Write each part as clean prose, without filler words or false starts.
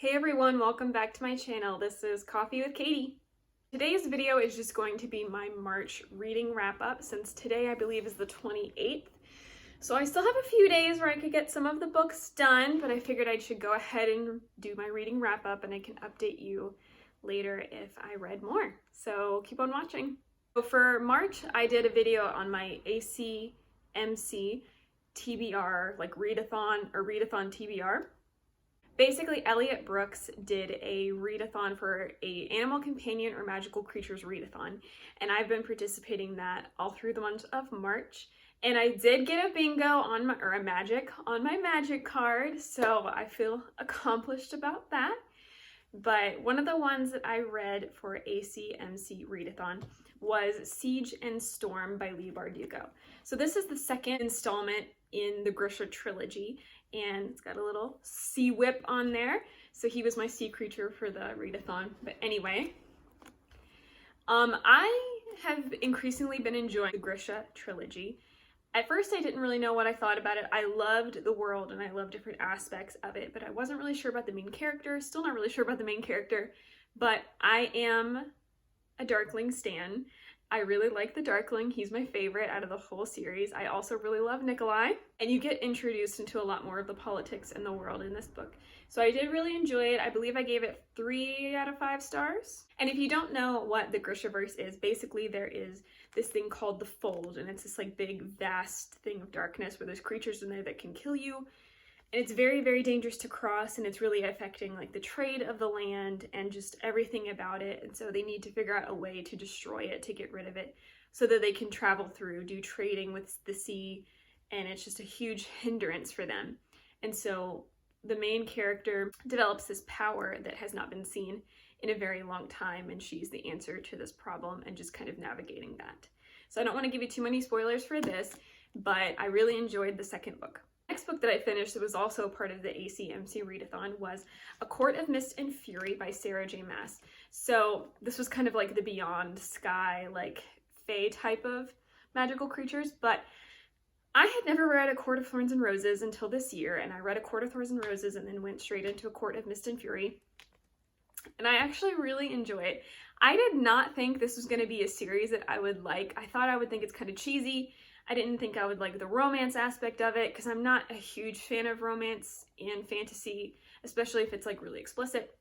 Hey everyone, welcome back to my channel. This is Coffee with Katie. Today's video is just going to be my March reading wrap up since today I believe is the 28th. So I still have a few days where I could get some of the books done, but I figured I should go ahead and do my reading wrap up and I can update you later if I read more. So keep on watching. So for March, I did a video on my ACMC TBR, like readathon or readathon TBR. Basically, Elliot Brooks did a readathon for a animal companion or magical creatures readathon, and I've been participating in that all through the month of March. And I did get a bingo on my, or a magic on my magic card, so I feel accomplished about that. But one of the ones that I read for ACMC Readathon was Siege and Storm by Leigh Bardugo. So this is the second installment in the Grisha trilogy, and it's got a little sea whip on there. So he was my sea creature for the readathon. But anyway, I have increasingly been enjoying the Grisha trilogy. At first, I didn't really know what I thought about it. I loved the world and I loved different aspects of it, but I wasn't really sure about the main character. Still not really sure about the main character, but I am a Darkling stan. I really like the Darkling. He's my favorite out of the whole series. I also really love Nikolai, and you get introduced into a lot more of the politics in the world in this book. So I did really enjoy it. I believe I gave it 3 out of 5 stars. And if you don't know what the Grishaverse is, basically there is this thing called the Fold, and it's this like big vast thing of darkness where there's creatures in there that can kill you. And it's very, very dangerous to cross, and it's really affecting like the trade of the land and just everything about it. And so they need to figure out a way to destroy it, to get rid of it, so that they can travel through, do trading with the sea, and it's just a huge hindrance for them. And so the main character develops this power that has not been seen in a very long time, and she's the answer to this problem and just kind of navigating that. So I don't want to give you too many spoilers for this, but I really enjoyed the second book. Next book that I finished that was also part of the ACMC Readathon was A Court of Mist and Fury by Sarah J. Maas. So this was kind of like the Beyond Sky, like fae type of magical creatures, but I had never read A Court of Thorns and Roses until this year, and I read A Court of Thorns and Roses and then went straight into A Court of Mist and Fury, and I actually really enjoy it. I did not think this was going to be a series that I would like. I thought I would think it's kind of cheesy. I didn't think I would like the romance aspect of it because I'm not a huge fan of romance and fantasy, especially if it's like really explicit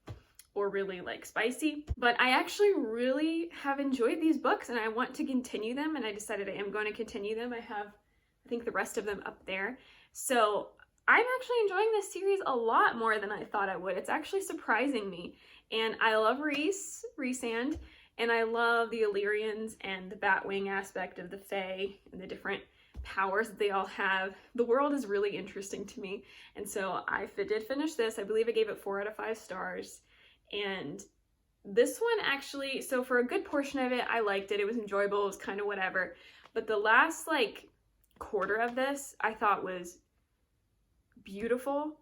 or really like spicy. But I actually really have enjoyed these books and I want to continue them, and I decided I am going to continue them. I have, I think, the rest of them up there. So I'm actually enjoying this series a lot more than I thought I would. It's actually surprising me. And I love Rhysand. And I love the Illyrians and the Batwing aspect of the Fae and the different powers that they all have. The world is really interesting to me. And so I did finish this. I believe I gave it 4 out of 5 stars. And this one actually, so for a good portion of it, I liked it. It was enjoyable. It was kind of whatever. But the last like quarter of this I thought was beautiful,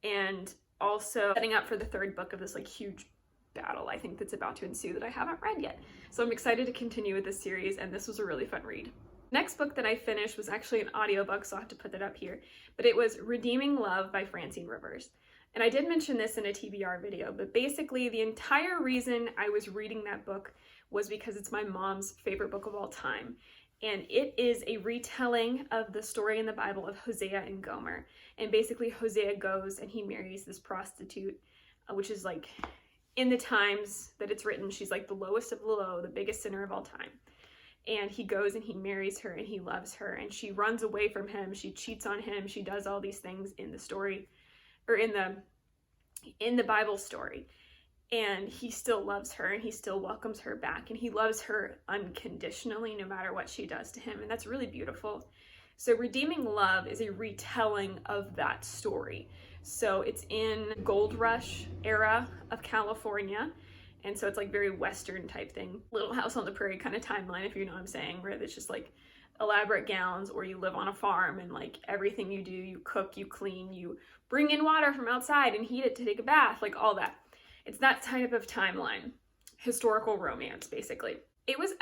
and also setting up for the third book of this like huge battle I think that's about to ensue that I haven't read yet. So I'm excited to continue with this series, and this was a really fun read. Next book that I finished was actually an audiobook, so I'll have to put that up here, but it was Redeeming Love by Francine Rivers. And I did mention this in a TBR video, but basically the entire reason I was reading that book was because it's my mom's favorite book of all time. And it is a retelling of the story in the Bible of Hosea and Gomer. And basically Hosea goes and he marries this prostitute, which is like, in the times that it's written, she's like the lowest of the low, the biggest sinner of all time. And he goes and he marries her and he loves her, and she runs away from him. She cheats on him. She does all these things in the story, or in the Bible story. And he still loves her and he still welcomes her back, and he loves her unconditionally no matter what she does to him. And that's really beautiful. So Redeeming Love is a retelling of that story. So it's in Gold Rush era of California. And so it's like very Western type thing. Little House on the Prairie kind of timeline, if you know what I'm saying, where it's just like elaborate gowns, or you live on a farm and like everything you do, you cook, you clean, you bring in water from outside and heat it to take a bath, like all that. It's that type of timeline. Historical romance, basically. It was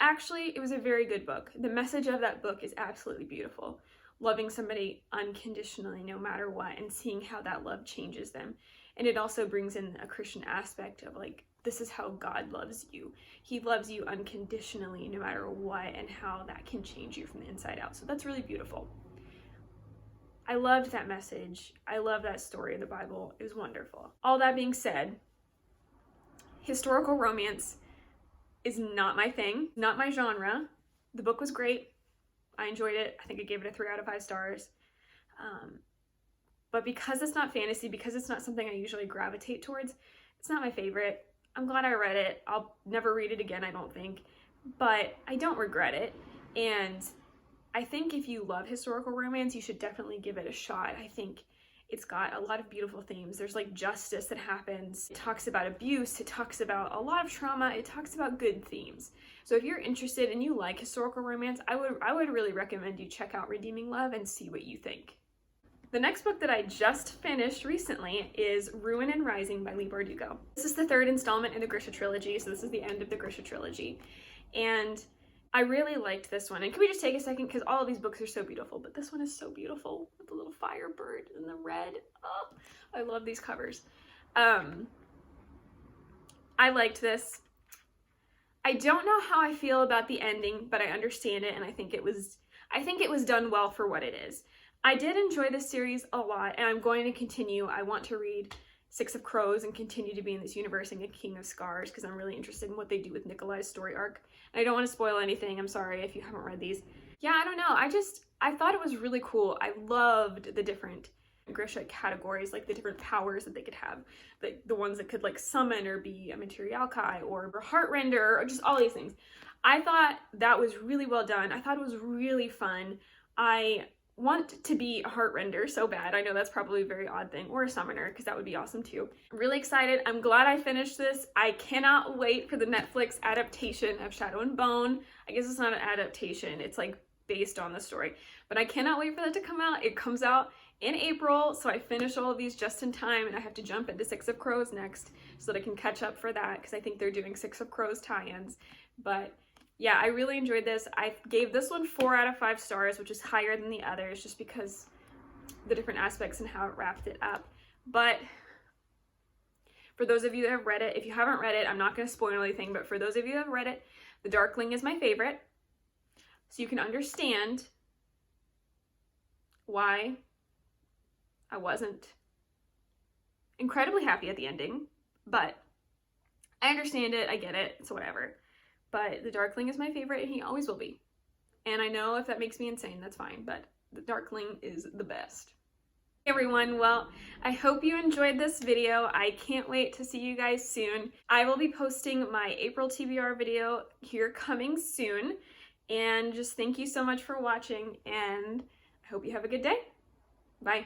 a very good book. The message of that book is absolutely beautiful. Loving somebody unconditionally no matter what, and seeing how that love changes them. And it also brings in a Christian aspect of like, this is how God loves you. He loves you unconditionally no matter what, and how that can change you from the inside out. So that's really beautiful. I loved that message. I love that story of the Bible. It was wonderful. All that being said, historical romance is not my thing, not my genre. The book was great. I enjoyed it. I think I gave it a 3 out of 5 stars. But because it's not fantasy, because it's not something I usually gravitate towards, it's not my favorite. I'm glad I read it. I'll never read it again, I don't think. But I don't regret it. And I think if you love historical romance, you should definitely give it a shot. I think it's got a lot of beautiful themes. There's like justice that happens. It talks about abuse. It talks about a lot of trauma. It talks about good themes. So if you're interested and you like historical romance, I would really recommend you check out Redeeming Love and see what you think. The next book that I just finished recently is Ruin and Rising by Leigh Bardugo. This is the 3rd installment in the Grisha trilogy, so this is the end of the Grisha trilogy. And I really liked this one. And can we just take a second, because all of these books are so beautiful, but this one is so beautiful with the little firebird and the red. Oh, I love these covers. I liked this. I don't know how I feel about the ending, but I understand it, and I think it was done well for what it is. I did enjoy this series a lot, and I'm going to continue. I want to read Six of Crows and continue to be in this universe and get King of Scars, because I'm really interested in what they do with Nikolai's story arc. And I don't want to spoil anything. I'm sorry if you haven't read these. Yeah, I don't know. I thought it was really cool. I loved the different Grisha categories, like the different powers that they could have. The ones that could like summon or be a Materialkai or Heartrender or just all these things. I thought that was really well done. I thought it was really fun. I want to be a Heartrender so bad. I know that's probably a very odd thing, or a summoner, because that would be awesome too. I'm really excited. I'm glad I finished this. I cannot wait for the Netflix adaptation of Shadow and Bone. I guess it's not an adaptation, it's like based on the story, but I cannot wait for that to come out. It comes out in April, so I finish all of these just in time, and I have to jump into Six of Crows next so that I can catch up for that, because I think they're doing Six of Crows tie-ins. But yeah, I really enjoyed this. I gave this one 4 out of 5 stars, which is higher than the others just because the different aspects and how it wrapped it up. But for those of you that have read it, if you haven't read it, I'm not going to spoil anything, but for those of you that have read it, The Darkling is my favorite. So you can understand why I wasn't incredibly happy at the ending, but I understand it, I get it, so whatever. But The Darkling is my favorite, and he always will be. And I know if that makes me insane, that's fine, but The Darkling is the best. Hey everyone, well, I hope you enjoyed this video. I can't wait to see you guys soon. I will be posting my April TBR video here coming soon. And just thank you so much for watching, and I hope you have a good day. Bye.